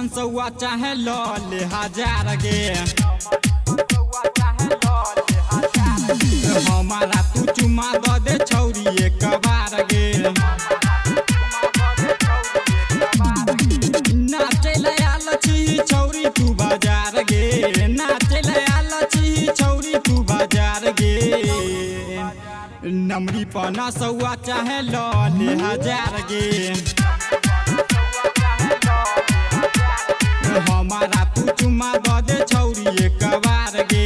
500 चाहे ले हजार गे हमारा तू चुमा दे छौरी एक बार गे नाचे आल छी छौरी तू बाजार गे नाचे आल छी छौरी तू बाजार गे नमरी 500 चाहे ले हजार गे हमारा तू चुमा दे छौरी एक बार गे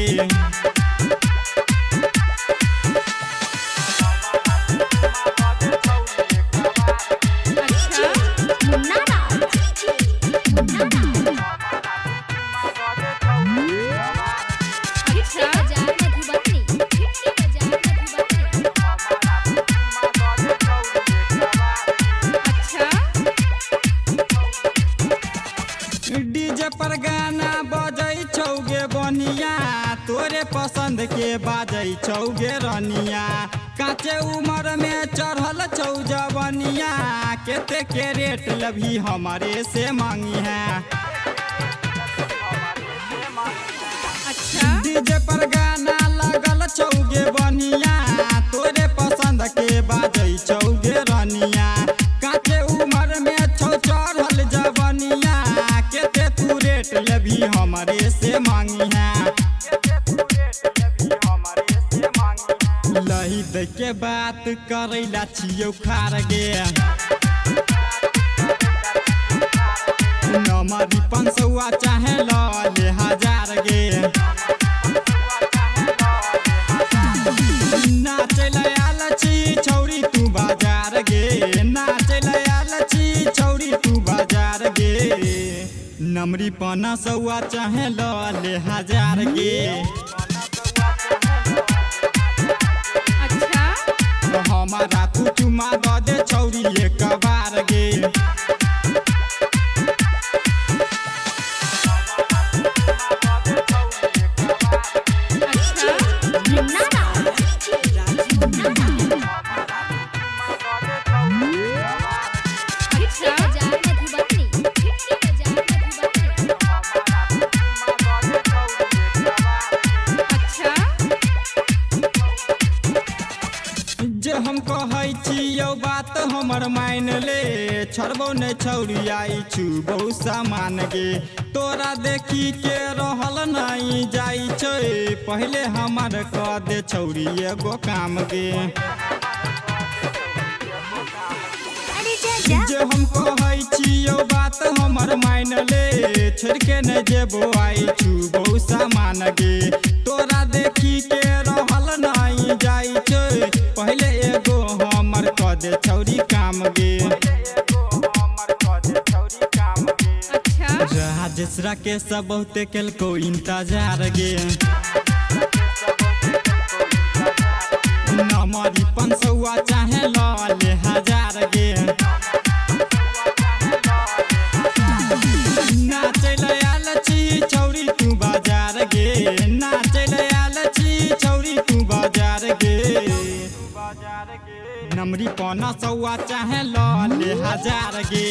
डीजे पर गाना बजै छौगे बनिया तोरे पसंद के बाजै छौगे रनिया काचे उम्र में चढ़ल छौ जवनिया केते के रेट लभी हमारे से मांगी है डीजे पर गाना लगल छौगे बनिया तोरे पसंद के बाजै छौगे रनिया काचे उम्र में छौ चढ़ल जवनिया केते तू रेट लभी हमारे से मांगी है लही दे के बात करैला छियौ खार गे नमरी 500 चाहे ले हजार गे नाचे आल छी छौरी तू बाजार गे नाचे आल छी छौरी तू बाजार गे नमरी 500 चाहे ले हजार गे हमारा तू चुमा दे छौरी एक बार गे जे हम कहै छियौ बात हमर मान ले छोड़बो ने छौरी आई छु बहुत सामान गे तोरा देखी के रहल नहीं जाई छै पहले हमार क दे छौरी एगो काम गे जे हम कहै छियौ बात हमर मान ले छोड़ के न जेबो आई छु बहुत सामान गे तोरा देखी के रहल नहीं जाई छै पहले एगो हमर क दे छौरी काम गे राजेश राकेश बहुते केलको इंतजार गे नमरी 500 चाहे ले हजार गे नाचे आल छी छौरी तू बाजार गे नाचे आल छी छौरी तू बाजार गे नमरी 500 चाहे ले हजार गे।